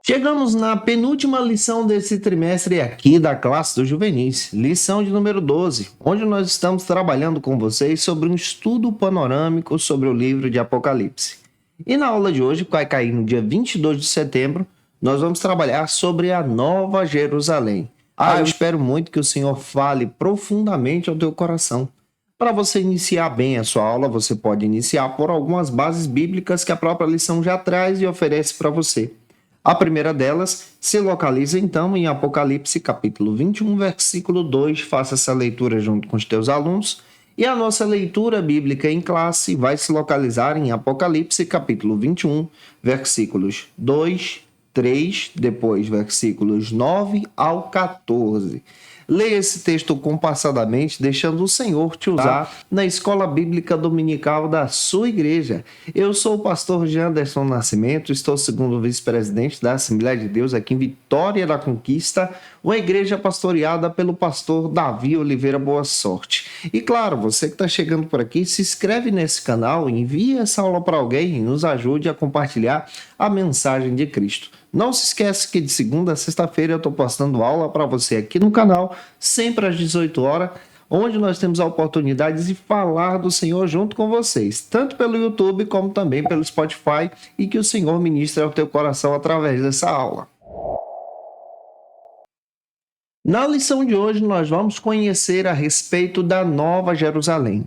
Chegamos na penúltima lição desse trimestre aqui da classe do Juvenis, lição de número 12, onde nós estamos trabalhando com vocês sobre um estudo panorâmico sobre o livro de Apocalipse. E na aula de hoje, que vai cair no dia 22 de setembro, nós vamos trabalhar sobre a Nova Jerusalém. Eu espero muito que o Senhor fale profundamente ao teu coração. Para você iniciar bem a sua aula, você pode iniciar por algumas bases bíblicas que a própria lição já traz e oferece para você. A primeira delas se localiza então em Apocalipse capítulo 21, versículo 2. Faça essa leitura junto com os teus alunos. E a nossa leitura bíblica em classe vai se localizar em Apocalipse capítulo 21, versículos 2, 3, depois versículos 9 ao 14. Leia esse texto compassadamente, deixando o Senhor te usar na escola bíblica dominical da sua igreja. Eu sou o pastor Janderson Nascimento, estou segundo vice-presidente da Assembleia de Deus aqui em Vitória da Conquista, uma igreja pastoreada pelo pastor Davi Oliveira Boa Sorte. E claro, você que está chegando por aqui, se inscreve nesse canal, envie essa aula para alguém e nos ajude a compartilhar a mensagem de Cristo. Não se esquece que de segunda a sexta-feira eu estou postando aula para você aqui no canal, sempre às 18 horas, onde nós temos a oportunidade de falar do Senhor junto com vocês, tanto pelo YouTube como também pelo Spotify, e que o Senhor ministre ao teu coração através dessa aula. Na lição de hoje nós vamos conhecer a respeito da Nova Jerusalém.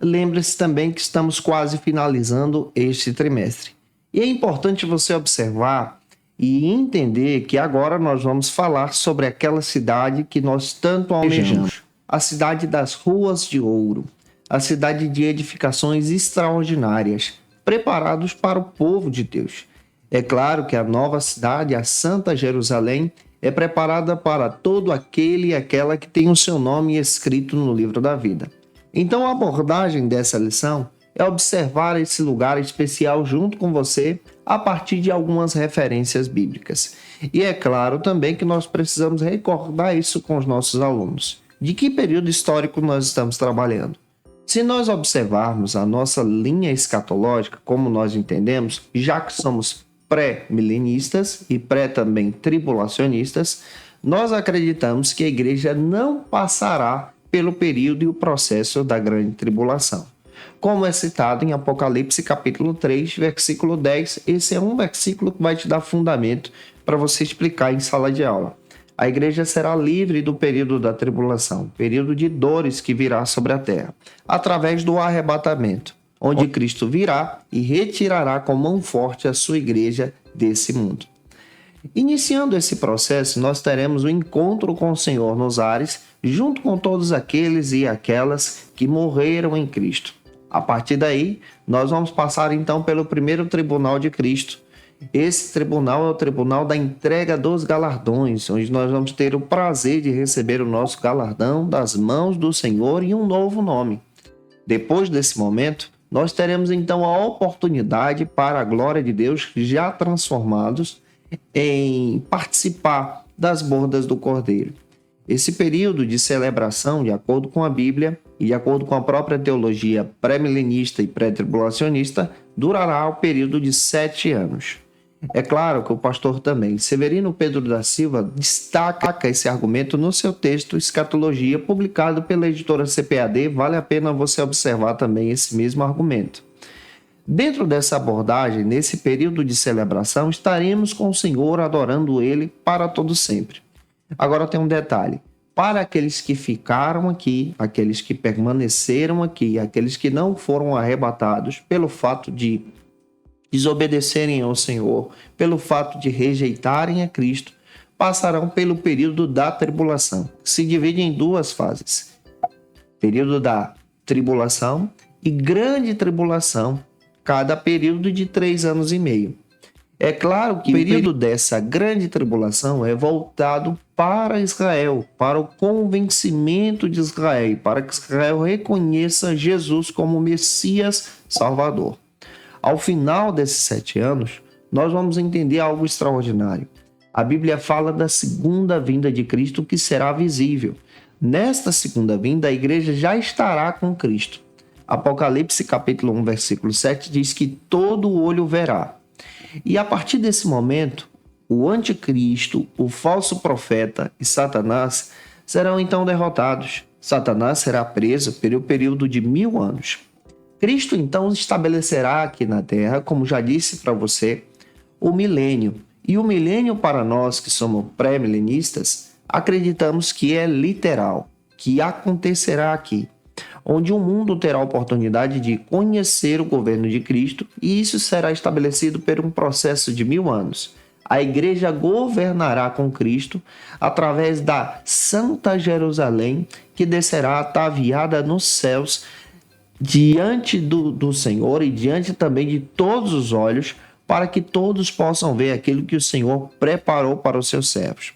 Lembre-se também que estamos quase finalizando este trimestre. E é importante você observar e entender que agora nós vamos falar sobre aquela cidade que nós tanto almejamos. A cidade das ruas de ouro, a cidade de edificações extraordinárias, preparados para o povo de Deus. É claro que a nova cidade, a Santa Jerusalém, é preparada para todo aquele e aquela que tem o seu nome escrito no livro da vida. Então a abordagem dessa lição é observar esse lugar especial junto com você a partir de algumas referências bíblicas. E é claro também que nós precisamos recordar isso com os nossos alunos. De que período histórico nós estamos trabalhando? Se nós observarmos a nossa linha escatológica, como nós entendemos, já que somos pré-milenistas e também tribulacionistas, nós acreditamos que a igreja não passará pelo período e o processo da grande tribulação. Como é citado em Apocalipse capítulo 3, versículo 10, esse é um versículo que vai te dar fundamento para você explicar em sala de aula. A igreja será livre do período da tribulação, período de dores que virá sobre a terra, através do arrebatamento, onde Cristo virá e retirará com mão forte a sua igreja desse mundo. Iniciando esse processo, nós teremos o encontro com o Senhor nos ares, junto com todos aqueles e aquelas que morreram em Cristo. A partir daí, nós vamos passar então pelo primeiro tribunal de Cristo. Esse tribunal é o tribunal da entrega dos galardões, onde nós vamos ter o prazer de receber o nosso galardão das mãos do Senhor e um novo nome. Depois desse momento, nós teremos então a oportunidade para a glória de Deus, já transformados, em participar das bodas do Cordeiro. Esse período de celebração, de acordo com a Bíblia e de acordo com a própria teologia pré-milenista e pré-tribulacionista, durará o período de 7 anos. É claro que o pastor também, Severino Pedro da Silva, destaca esse argumento no seu texto Escatologia, publicado pela editora CPAD. Vale a pena você observar também esse mesmo argumento. Dentro dessa abordagem, nesse período de celebração, estaremos com o Senhor adorando Ele para todo sempre. Agora tem um detalhe: para aqueles que ficaram aqui, aqueles que permaneceram aqui, aqueles que não foram arrebatados pelo fato de desobedecerem ao Senhor, pelo fato de rejeitarem a Cristo, passarão pelo período da tribulação, que se divide em duas fases: período da tribulação e grande tribulação, cada período de 3 anos e meio. É claro que o período dessa grande tribulação é voltado para Israel, para o convencimento de Israel, para que Israel reconheça Jesus como Messias Salvador. Ao final desses 7 anos, nós vamos entender algo extraordinário. A Bíblia fala da segunda vinda de Cristo, que será visível. Nesta segunda vinda, a igreja já estará com Cristo. Apocalipse capítulo 1, versículo 7 diz que todo olho verá. E a partir desse momento, o anticristo, o falso profeta e Satanás serão então derrotados. Satanás será preso pelo período de 1000 anos. Cristo então estabelecerá aqui na Terra, como já disse para você, o milênio. E o milênio para nós que somos pré-milenistas, acreditamos que é literal, que acontecerá aqui, onde o mundo terá a oportunidade de conhecer o governo de Cristo, e isso será estabelecido por um processo de 1000 anos. A igreja governará com Cristo através da Santa Jerusalém, que descerá ataviada nos céus, diante do Senhor e diante também de todos os olhos, para que todos possam ver aquilo que o Senhor preparou para os seus servos.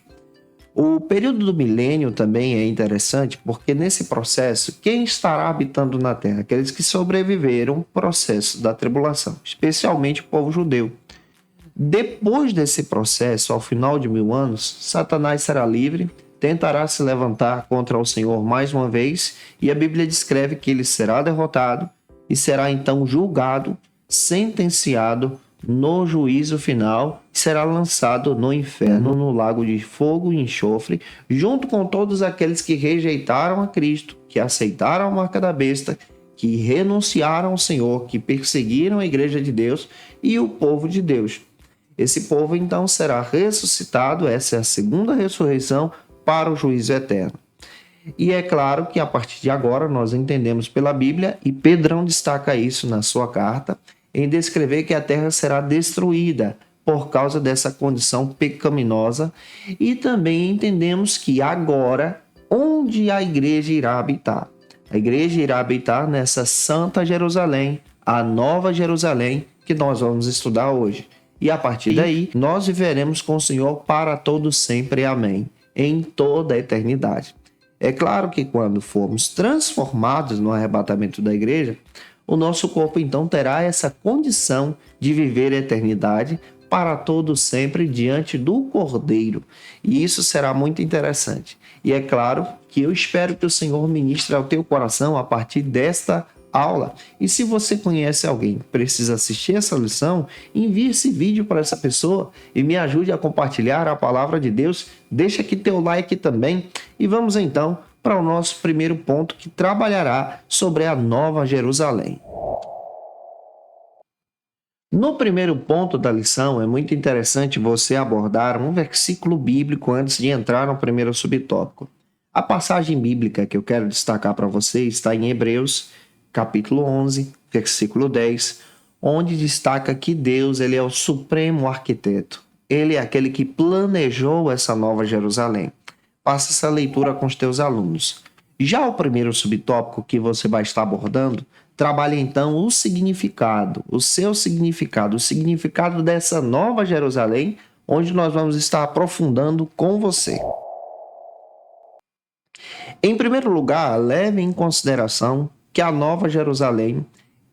O período do milênio também é interessante, porque nesse processo, quem estará habitando na terra? Aqueles que sobreviveram ao processo da tribulação, especialmente o povo judeu. Depois desse processo, ao final de 1000 anos, Satanás será livre, tentará se levantar contra o Senhor mais uma vez, e a Bíblia descreve que ele será derrotado e será então julgado, sentenciado no juízo final, será lançado no inferno, no lago de fogo e enxofre, junto com todos aqueles que rejeitaram a Cristo, que aceitaram a marca da besta, que renunciaram ao Senhor, que perseguiram a igreja de Deus e o povo de Deus. Esse povo então será ressuscitado, essa é a segunda ressurreição, para o juízo eterno. E é claro que a partir de agora nós entendemos pela Bíblia, e Pedrão destaca isso na sua carta, em descrever que a terra será destruída por causa dessa condição pecaminosa, e também entendemos que agora, onde a igreja irá habitar? A igreja irá habitar nessa Santa Jerusalém, a Nova Jerusalém, que nós vamos estudar hoje. E a partir daí, nós viveremos com o Senhor para todo sempre. Amém. Em toda a eternidade. É claro que quando formos transformados no arrebatamento da igreja, o nosso corpo então terá essa condição de viver a eternidade para todo sempre diante do Cordeiro. E isso será muito interessante. E é claro que eu espero que o Senhor ministre ao teu coração a partir desta aula. E se você conhece alguém que precisa assistir essa lição, envie esse vídeo para essa pessoa e me ajude a compartilhar a palavra de Deus. Deixa aqui teu like também e vamos então para o nosso primeiro ponto, que trabalhará sobre a Nova Jerusalém. No primeiro ponto da lição, é muito interessante você abordar um versículo bíblico antes de entrar no primeiro subtópico. A passagem bíblica que eu quero destacar para você está em Hebreus, capítulo 11, versículo 10, onde destaca que Deus ele é o supremo arquiteto. Ele é aquele que planejou essa Nova Jerusalém. Faça essa leitura com os teus alunos. Já o primeiro subtópico que você vai estar abordando, trabalha então o significado, o seu significado, o significado dessa Nova Jerusalém, onde nós vamos estar aprofundando com você. Em primeiro lugar, leve em consideração que a Nova Jerusalém,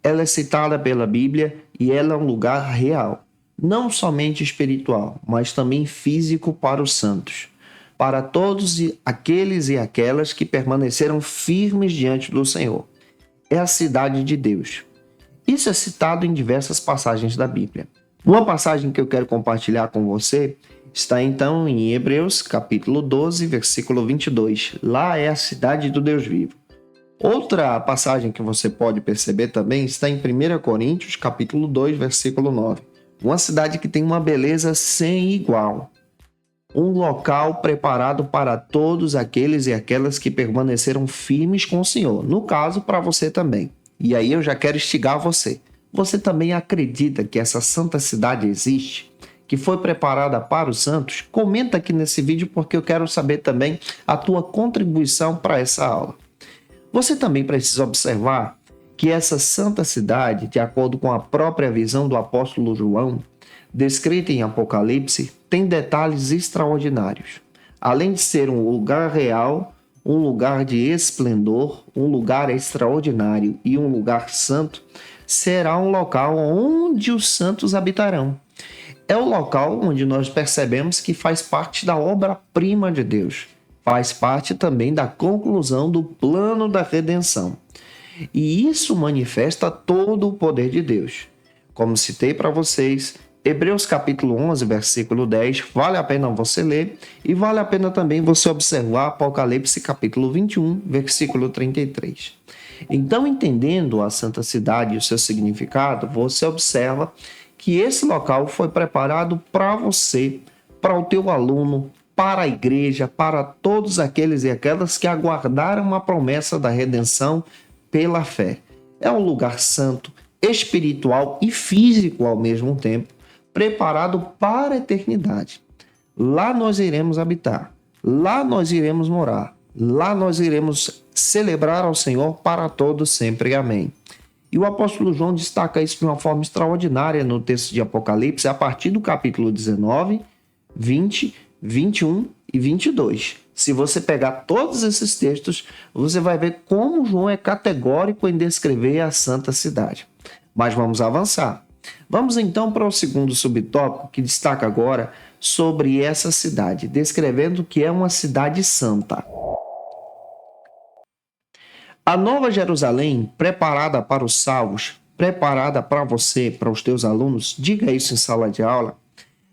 ela é citada pela Bíblia e ela é um lugar real, não somente espiritual, mas também físico para os santos, para todos aqueles e aquelas que permaneceram firmes diante do Senhor. É a cidade de Deus. Isso é citado em diversas passagens da Bíblia. Uma passagem que eu quero compartilhar com você está então em Hebreus, capítulo 12, versículo 22. Lá é a cidade do Deus vivo. Outra passagem que você pode perceber também está em 1 Coríntios, capítulo 2, versículo 9. Uma cidade que tem uma beleza sem igual. Um local preparado para todos aqueles e aquelas que permaneceram firmes com o Senhor. No caso, para você também. E aí eu já quero instigar você. Você também acredita que essa santa cidade existe? Que foi preparada para os santos? Comenta aqui nesse vídeo porque eu quero saber também a tua contribuição para essa aula. Você também precisa observar que essa santa cidade, de acordo com a própria visão do apóstolo João, descrita em Apocalipse, tem detalhes extraordinários. Além de ser um lugar real, um lugar de esplendor, um lugar extraordinário e um lugar santo, será um local onde os santos habitarão. É o local onde nós percebemos que faz parte da obra-prima de Deus. Faz parte também da conclusão do plano da redenção. E isso manifesta todo o poder de Deus. Como citei para vocês, Hebreus capítulo 11, versículo 10, vale a pena você ler e vale a pena também você observar Apocalipse capítulo 21, versículo 33. Então, entendendo a Santa Cidade e o seu significado, você observa que esse local foi preparado para você, para o teu aluno, para a igreja, para todos aqueles e aquelas que aguardaram a promessa da redenção pela fé. É um lugar santo, espiritual e físico ao mesmo tempo, preparado para a eternidade. Lá nós iremos habitar, lá nós iremos morar, lá nós iremos celebrar ao Senhor para todos sempre. Amém. E o apóstolo João destaca isso de uma forma extraordinária no texto de Apocalipse, a partir do capítulo 19, 20, 21 e 22. Se você pegar todos esses textos, você vai ver como João é categórico em descrever a santa cidade. Mas vamos avançar. Vamos então para o segundo subtópico, que destaca agora sobre essa cidade, descrevendo que é uma cidade santa. A Nova Jerusalém, preparada para os salvos, preparada para você, para os teus alunos, diga isso em sala de aula,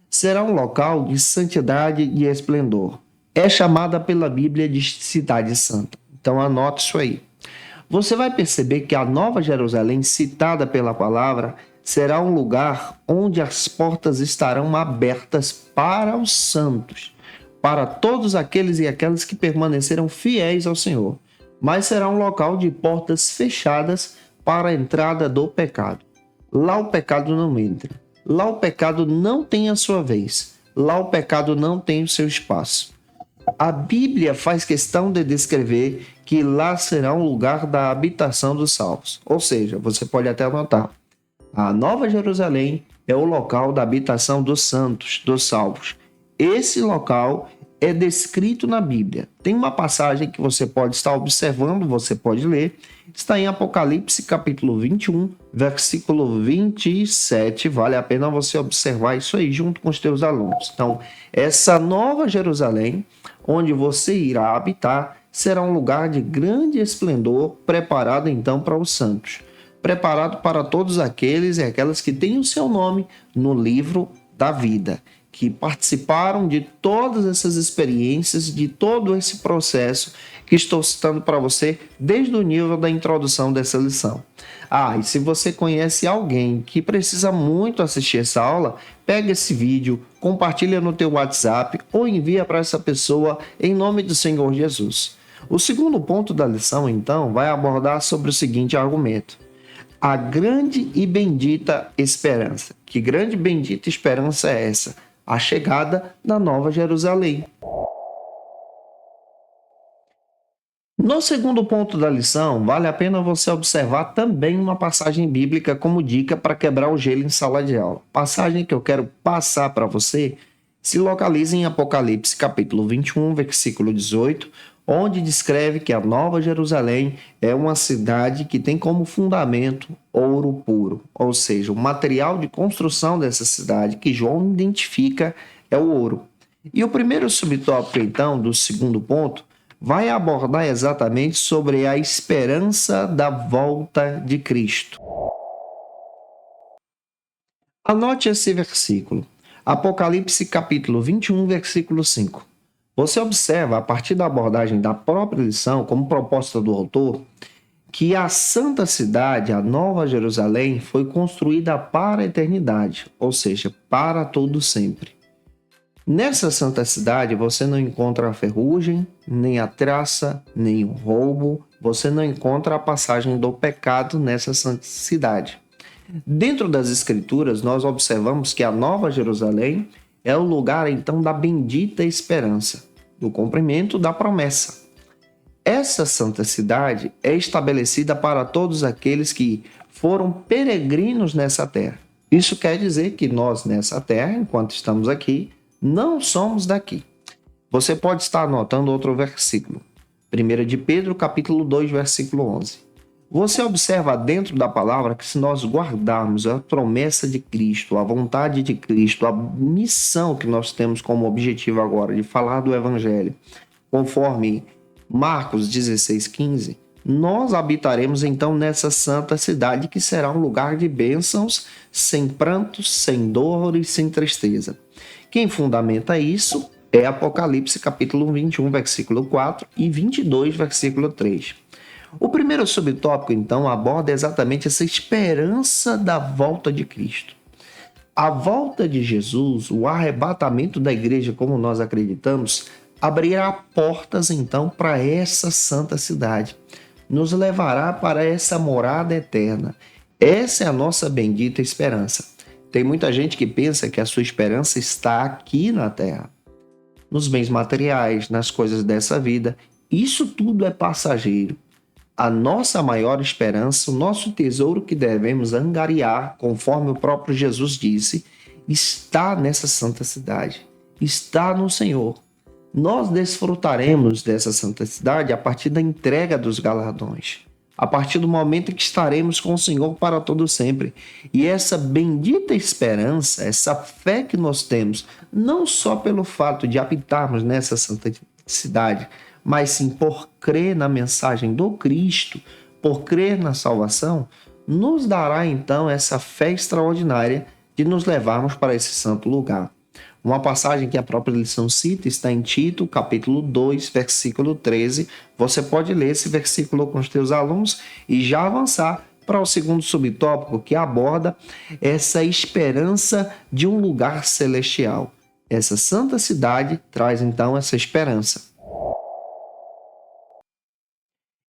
será um local de santidade e esplendor. É chamada pela Bíblia de Cidade Santa. Então anote isso aí. Você vai perceber que a Nova Jerusalém, citada pela palavra, será um lugar onde as portas estarão abertas para os santos, para todos aqueles e aquelas que permaneceram fiéis ao Senhor. Mas será um local de portas fechadas para a entrada do pecado. Lá o pecado não entra. Lá o pecado não tem a sua vez. Lá o pecado não tem o seu espaço. A Bíblia faz questão de descrever que lá será um lugar da habitação dos salvos. Ou seja, você pode até anotar. A Nova Jerusalém é o local da habitação dos santos, dos salvos. Esse local é descrito na Bíblia. Tem uma passagem que você pode estar observando, você pode ler. Está em Apocalipse capítulo 21, versículo 27. Vale a pena você observar isso aí junto com os teus alunos. Então, essa Nova Jerusalém, onde você irá habitar, será um lugar de grande esplendor, preparado então para os santos. Preparado para todos aqueles e aquelas que têm o seu nome no livro da vida, que participaram de todas essas experiências, de todo esse processo que estou citando para você desde o nível da introdução dessa lição. E se você conhece alguém que precisa muito assistir essa aula, pega esse vídeo, compartilha no teu WhatsApp ou envia para essa pessoa em nome do Senhor Jesus. O segundo ponto da lição, então, vai abordar sobre o seguinte argumento. A grande e bendita esperança. Que grande e bendita esperança é essa? A chegada da Nova Jerusalém. No segundo ponto da lição, vale a pena você observar também uma passagem bíblica como dica para quebrar o gelo em sala de aula. Passagem que eu quero passar para você se localiza em Apocalipse capítulo 21, versículo 18, onde descreve que a Nova Jerusalém é uma cidade que tem como fundamento ouro puro, ou seja, o material de construção dessa cidade que João identifica é o ouro. E o primeiro subtópico, então, do segundo ponto, vai abordar exatamente sobre a esperança da volta de Cristo. Anote esse versículo, Apocalipse capítulo 21, versículo 5. Você observa, a partir da abordagem da própria lição, como proposta do autor, que a santa cidade, a Nova Jerusalém, foi construída para a eternidade, ou seja, para todo sempre. Nessa santa cidade você não encontra a ferrugem, nem a traça, nem o roubo, você não encontra a passagem do pecado nessa santa cidade. Dentro das Escrituras, nós observamos que a Nova Jerusalém é o lugar, então, da bendita esperança, do cumprimento da promessa. Essa santa cidade é estabelecida para todos aqueles que foram peregrinos nessa terra. Isso quer dizer que nós, nessa terra, enquanto estamos aqui, não somos daqui. Você pode estar anotando outro versículo. 1 de Pedro, capítulo 2, versículo 11. Você observa dentro da palavra que se nós guardarmos a promessa de Cristo, a vontade de Cristo, a missão que nós temos como objetivo agora de falar do Evangelho, conforme Marcos 16, 15, nós habitaremos então nessa santa cidade que será um lugar de bênçãos, sem prantos, sem dor e sem tristeza. Quem fundamenta isso é Apocalipse capítulo 21, versículo 4 e 22, versículo 3. O primeiro subtópico, então, aborda exatamente essa esperança da volta de Cristo. A volta de Jesus, o arrebatamento da igreja, como nós acreditamos, abrirá portas, então, para essa santa cidade. Nos levará para essa morada eterna. Essa é a nossa bendita esperança. Tem muita gente que pensa que a sua esperança está aqui na terra, nos bens materiais, nas coisas dessa vida. Isso tudo é passageiro. A nossa maior esperança, o nosso tesouro que devemos angariar, conforme o próprio Jesus disse, está nessa santa cidade, está no Senhor. Nós desfrutaremos dessa santa cidade a partir da entrega dos galardões, a partir do momento em que estaremos com o Senhor para todo sempre. E essa bendita esperança, essa fé que nós temos, não só pelo fato de habitarmos nessa santa cidade, mas sim por crer na mensagem do Cristo, por crer na salvação, nos dará então essa fé extraordinária de nos levarmos para esse santo lugar. Uma passagem que a própria lição cita está em Tito, capítulo 2, versículo 13. Você pode ler esse versículo com os teus alunos e já avançar para o segundo subtópico, que aborda essa esperança de um lugar celestial. Essa santa cidade traz então essa esperança.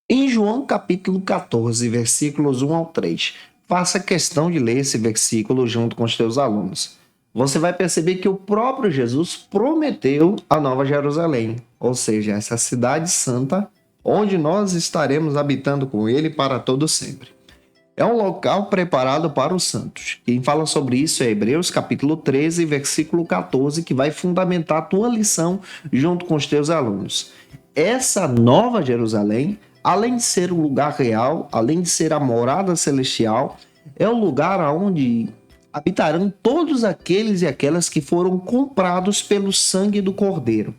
Em João capítulo 14, versículos 1 ao 3, faça questão de ler esse versículo junto com os teus alunos. Você vai perceber que o próprio Jesus prometeu a Nova Jerusalém, ou seja, essa cidade santa, onde nós estaremos habitando com ele para todo sempre. É um local preparado para os santos. Quem fala sobre isso é Hebreus capítulo 13, versículo 14, que vai fundamentar a tua lição junto com os teus alunos. Essa Nova Jerusalém, além de ser um lugar real, além de ser a morada celestial, é o lugar onde habitarão todos aqueles e aquelas que foram comprados pelo sangue do Cordeiro.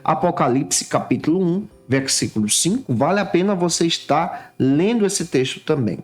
Apocalipse capítulo 1, versículo 5, vale a pena você estar lendo esse texto também.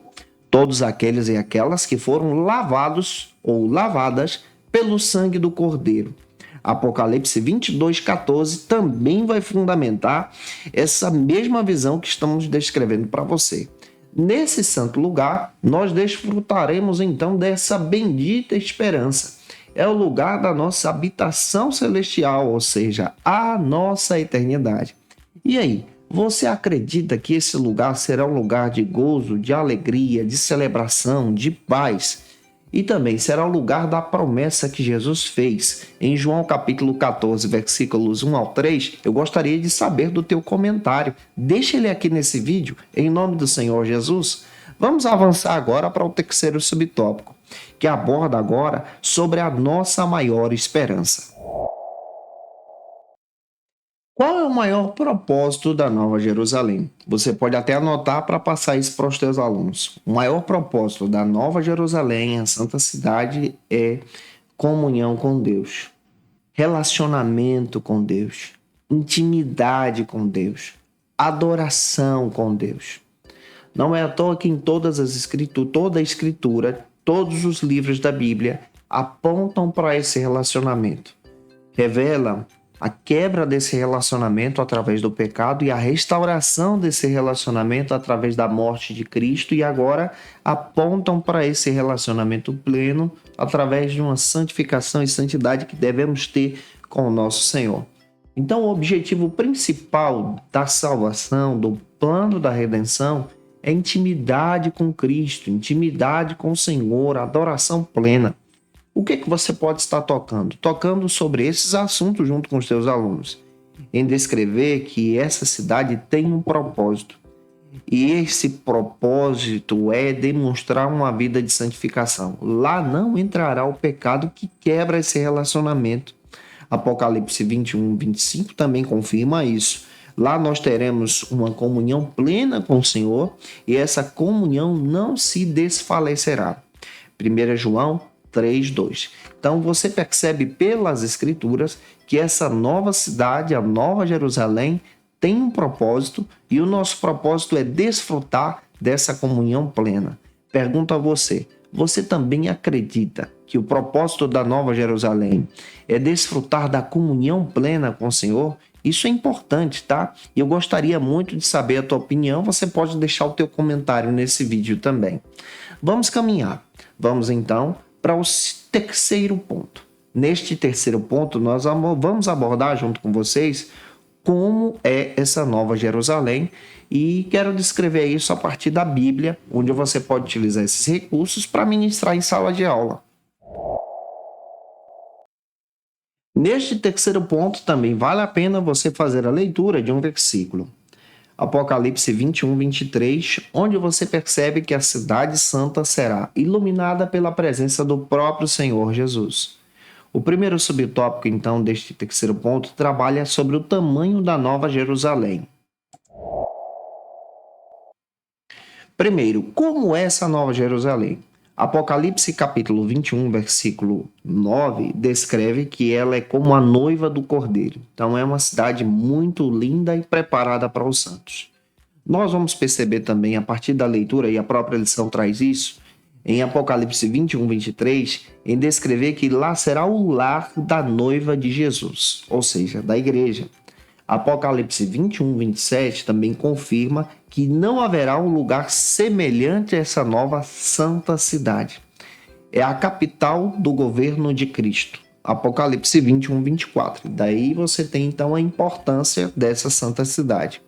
Todos aqueles e aquelas que foram lavados ou lavadas pelo sangue do Cordeiro. Apocalipse 22, 14 também vai fundamentar essa mesma visão que estamos descrevendo para você. Nesse santo lugar, nós desfrutaremos então dessa bendita esperança. É o lugar da nossa habitação celestial, ou seja, a nossa eternidade. E aí, você acredita que esse lugar será um lugar de gozo, de alegria, de celebração, de paz? E também será o lugar da promessa que Jesus fez. Em João capítulo 14, versículos 1 ao 3, eu gostaria de saber do teu comentário. Deixa ele aqui nesse vídeo, em nome do Senhor Jesus. Vamos avançar agora para o terceiro subtópico, que aborda agora sobre a nossa maior esperança. Qual é o maior propósito da Nova Jerusalém? Você pode até anotar para passar isso para os teus alunos. O maior propósito da Nova Jerusalém, a Santa Cidade, é comunhão com Deus, relacionamento com Deus, intimidade com Deus, adoração com Deus. Não é à toa que em toda a Escritura, todos os livros da Bíblia apontam para esse relacionamento. Revelam a quebra desse relacionamento através do pecado e a restauração desse relacionamento através da morte de Cristo, e agora apontam para esse relacionamento pleno através de uma santificação e santidade que devemos ter com o nosso Senhor. Então, o objetivo principal da salvação, do plano da redenção, é intimidade com Cristo, intimidade com o Senhor, adoração plena. O que você pode estar tocando? Tocando sobre esses assuntos junto com os seus alunos, em descrever que essa cidade tem um propósito. E esse propósito é demonstrar uma vida de santificação. Lá não entrará o pecado que quebra esse relacionamento. Apocalipse 21, 25 também confirma isso. Lá nós teremos uma comunhão plena com o Senhor e essa comunhão não se desfalecerá. 1 João 3:2. Então você percebe pelas Escrituras que essa nova cidade, a Nova Jerusalém, tem um propósito e o nosso propósito é desfrutar dessa comunhão plena. Pergunto a você, você também acredita que o propósito da Nova Jerusalém é desfrutar da comunhão plena com o Senhor? Isso é importante, tá? E eu gostaria muito de saber a tua opinião. Você pode deixar o teu comentário nesse vídeo também. Vamos caminhar. Vamos então para o terceiro ponto. Neste terceiro ponto, nós vamos abordar junto com vocês como é essa Nova Jerusalém e quero descrever isso a partir da Bíblia, onde você pode utilizar esses recursos para ministrar em sala de aula. Neste terceiro ponto, também vale a pena você fazer a leitura de um versículo. Apocalipse 21, 23, onde você percebe que a cidade santa será iluminada pela presença do próprio Senhor Jesus. O primeiro subtópico, então, deste terceiro ponto, trabalha sobre o tamanho da Nova Jerusalém. Primeiro, como é essa Nova Jerusalém? Apocalipse capítulo 21, versículo 9, descreve que ela é como a noiva do Cordeiro. Então é uma cidade muito linda e preparada para os santos. Nós vamos perceber também, a partir da leitura, e a própria lição traz isso, em Apocalipse 21, 23, em descrever que lá será o lar da noiva de Jesus, ou seja, da igreja. Apocalipse 21, 27 também confirma que não haverá um lugar semelhante a essa nova santa cidade. É a capital do governo de Cristo. Apocalipse 21, 24. Daí você tem então a importância dessa santa cidade.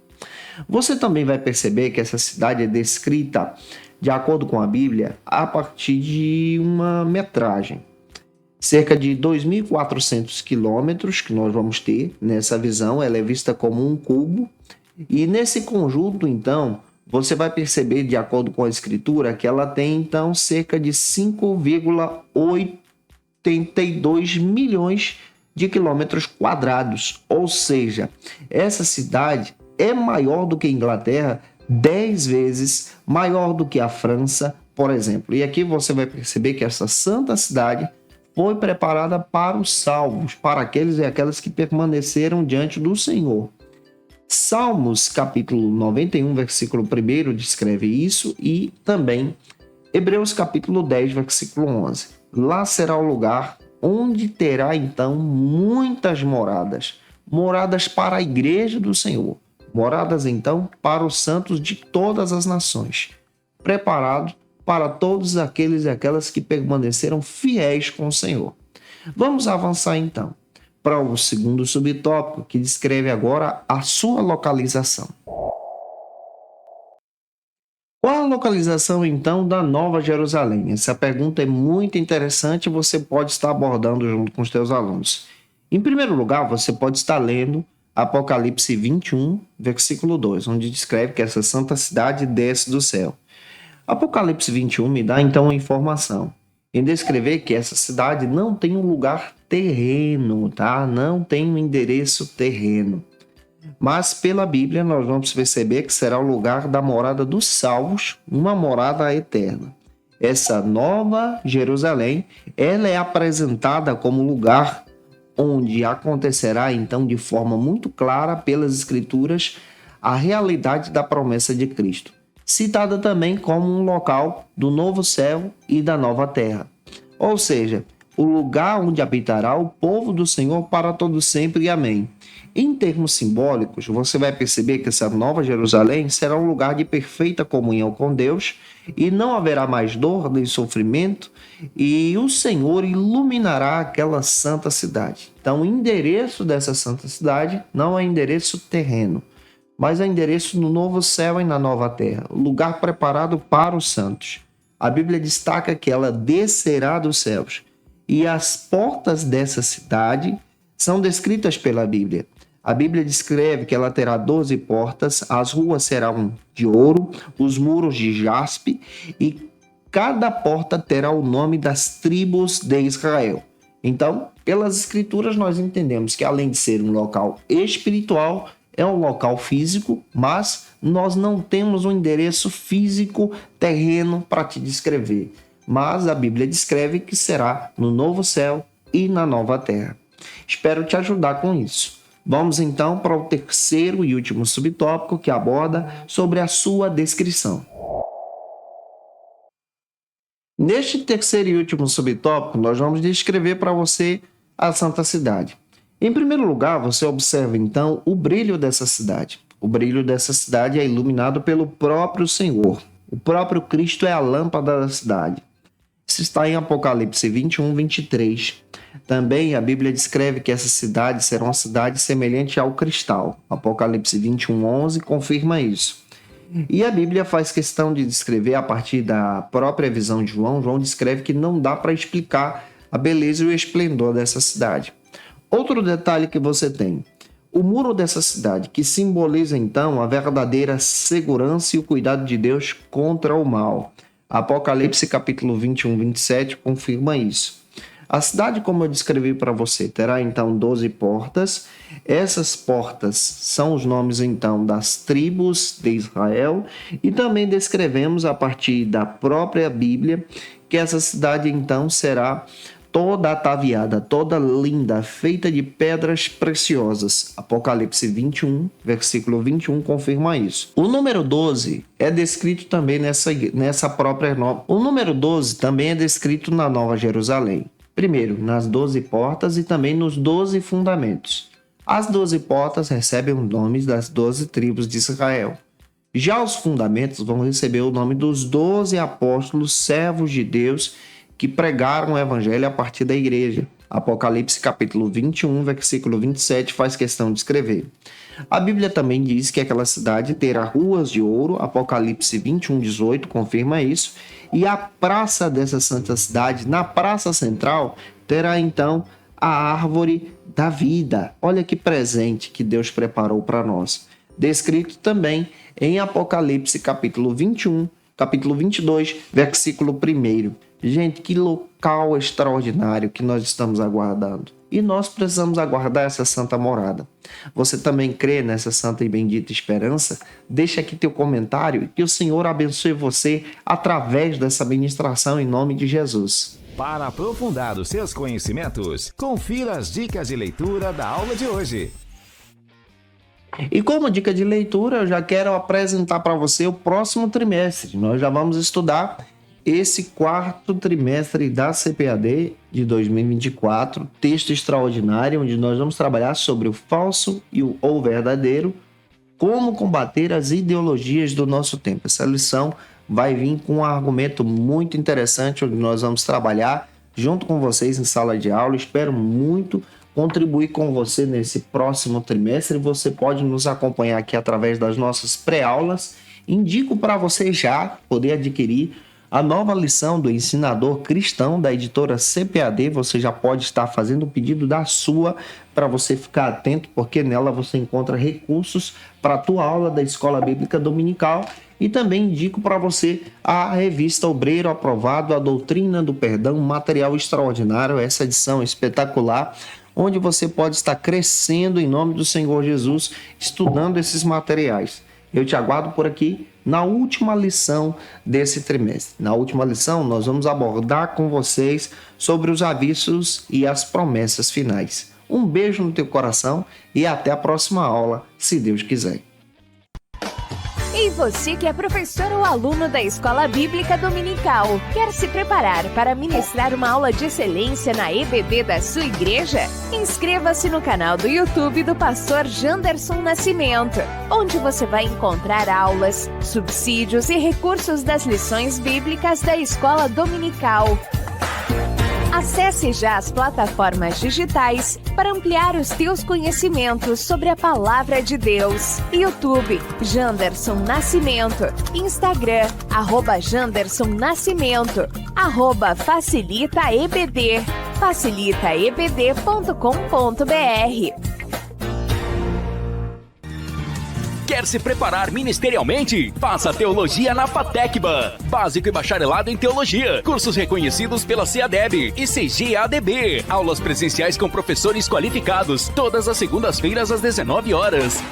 Você também vai perceber que essa cidade é descrita, de acordo com a Bíblia, a partir de uma metragem. Cerca de 2.400 quilômetros que nós vamos ter nessa visão, ela é vista como um cubo. E nesse conjunto, então, você vai perceber, de acordo com a Escritura, que ela tem, então, cerca de 5,82 milhões de quilômetros quadrados. Ou seja, essa cidade é maior do que a Inglaterra, 10 vezes maior do que a França, por exemplo. E aqui você vai perceber que essa santa cidade foi preparada para os salvos, para aqueles e aquelas que permaneceram diante do Senhor. Salmos, capítulo 91, versículo 1, descreve isso, e também Hebreus, capítulo 10, versículo 11. Lá será o lugar onde terá, então, muitas moradas, moradas para a igreja do Senhor, moradas, então, para os santos de todas as nações, preparado para todos aqueles e aquelas que permaneceram fiéis com o Senhor. Vamos avançar então para o segundo subtópico, que descreve agora a sua localização. Qual a localização então da Nova Jerusalém? Essa pergunta é muito interessante e você pode estar abordando junto com os teus alunos. Em primeiro lugar, você pode estar lendo Apocalipse 21, versículo 2, onde descreve que essa santa cidade desce do céu. Apocalipse 21 me dá então a informação em descrever que essa cidade não tem um lugar terreno, tá? Não tem um endereço terreno. Mas pela Bíblia nós vamos perceber que será o lugar da morada dos salvos, uma morada eterna. Essa Nova Jerusalém, ela é apresentada como lugar onde acontecerá então de forma muito clara pelas Escrituras a realidade da promessa de Cristo, citada também como um local do novo céu e da nova terra. Ou seja, o lugar onde habitará o povo do Senhor para todo sempre. Amém. Em termos simbólicos, você vai perceber que essa Nova Jerusalém será um lugar de perfeita comunhão com Deus e não haverá mais dor nem sofrimento, e o Senhor iluminará aquela santa cidade. Então, o endereço dessa santa cidade não é endereço terreno, mas é endereço no novo céu e na nova terra, o lugar preparado para os santos. A Bíblia destaca que ela descerá dos céus, e as portas dessa cidade são descritas pela Bíblia. A Bíblia descreve que ela terá 12 portas, as ruas serão de ouro, os muros de jaspe, e cada porta terá o nome das tribos de Israel. Então, pelas Escrituras, nós entendemos que além de ser um local espiritual, é um local físico, mas nós não temos um endereço físico terreno para te descrever. Mas a Bíblia descreve que será no novo céu e na nova terra. Espero te ajudar com isso. Vamos então para o terceiro e último subtópico, que aborda sobre a sua descrição. Neste terceiro e último subtópico, nós vamos descrever para você a Santa Cidade. Em primeiro lugar, você observa então o brilho dessa cidade. O brilho dessa cidade é iluminado pelo próprio Senhor. O próprio Cristo é a lâmpada da cidade. Isso está em Apocalipse 21, 23. Também a Bíblia descreve que essa cidade será uma cidade semelhante ao cristal. Apocalipse 21, 11 confirma isso. E a Bíblia faz questão de descrever a partir da própria visão de João. João descreve que não dá para explicar a beleza e o esplendor dessa cidade. Outro detalhe que você tem, o muro dessa cidade, que simboliza então a verdadeira segurança e o cuidado de Deus contra o mal. Apocalipse capítulo 21, 27 confirma isso. A cidade, como eu descrevi para você, terá então 12 portas. Essas portas são os nomes então das tribos de Israel e também descrevemos a partir da própria Bíblia que essa cidade então será toda ataviada, toda linda, feita de pedras preciosas. Apocalipse 21, versículo 21 confirma isso. O número 12 é descrito também nessa própria nova. O número 12 também é descrito na Nova Jerusalém. Primeiro, nas 12 portas e também nos 12 fundamentos. As 12 portas recebem os nomes das 12 tribos de Israel. Já os fundamentos vão receber o nome dos 12 apóstolos, servos de Deus, que pregaram o evangelho a partir da igreja. Apocalipse capítulo 21, versículo 27 faz questão de escrever. A Bíblia também diz que aquela cidade terá ruas de ouro. Apocalipse 21, 18 confirma isso. E a praça dessa santa cidade, na praça central, terá então a árvore da vida. Olha que presente que Deus preparou para nós. Descrito também em Apocalipse capítulo 21, capítulo 22, versículo 1. Gente, que local extraordinário que nós estamos aguardando. E nós precisamos aguardar essa santa morada. Você também crê nessa santa e bendita esperança? Deixa aqui teu comentário e que o Senhor abençoe você através dessa ministração em nome de Jesus. Para aprofundar os seus conhecimentos, confira as dicas de leitura da aula de hoje. E como dica de leitura, eu já quero apresentar para você o próximo trimestre. Nós já vamos estudar esse quarto trimestre da CPAD de 2024, texto extraordinário, onde nós vamos trabalhar sobre o falso e o verdadeiro, como combater as ideologias do nosso tempo. Essa lição vai vir com um argumento muito interessante, onde nós vamos trabalhar junto com vocês em sala de aula. Espero muito contribuir com você nesse próximo trimestre. Você pode nos acompanhar aqui através das nossas pré-aulas. Indico para você já poder adquirir a nova lição do Ensinador Cristão da editora CPAD. Você já pode estar fazendo o pedido da sua para você ficar atento, porque nela você encontra recursos para a tua aula da Escola Bíblica Dominical. E também indico para você a revista Obreiro Aprovado, a Doutrina do Perdão, material extraordinário, essa edição espetacular, onde você pode estar crescendo em nome do Senhor Jesus, estudando esses materiais. Eu te aguardo por aqui na última lição desse trimestre. Na última lição, nós vamos abordar com vocês sobre os avisos e as promessas finais. Um beijo no teu coração e até a próxima aula, se Deus quiser. E você que é professor ou aluno da Escola Bíblica Dominical, quer se preparar para ministrar uma aula de excelência na EBD da sua igreja? Inscreva-se no canal do YouTube do pastor Janderson Nascimento, onde você vai encontrar aulas, subsídios e recursos das lições bíblicas da Escola Dominical. Acesse já as plataformas digitais para ampliar os teus conhecimentos sobre a Palavra de Deus. YouTube, Janderson Nascimento. Instagram, @Janderson Nascimento. @FacilitaEBD. facilitaebd.com.br. Quer se preparar ministerialmente? Faça teologia na FATECBA. Básico e bacharelado em teologia. Cursos reconhecidos pela CEADEB e CGADB. Aulas presenciais com professores qualificados. Todas as segundas-feiras às 19 horas.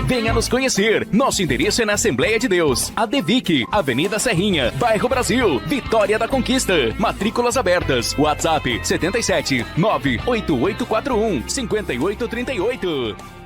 Venha nos conhecer. Nosso endereço é na Assembleia de Deus, ADVIC, Avenida Serrinha, Bairro Brasil, Vitória da Conquista. Matrículas abertas. WhatsApp 77 98841 5838.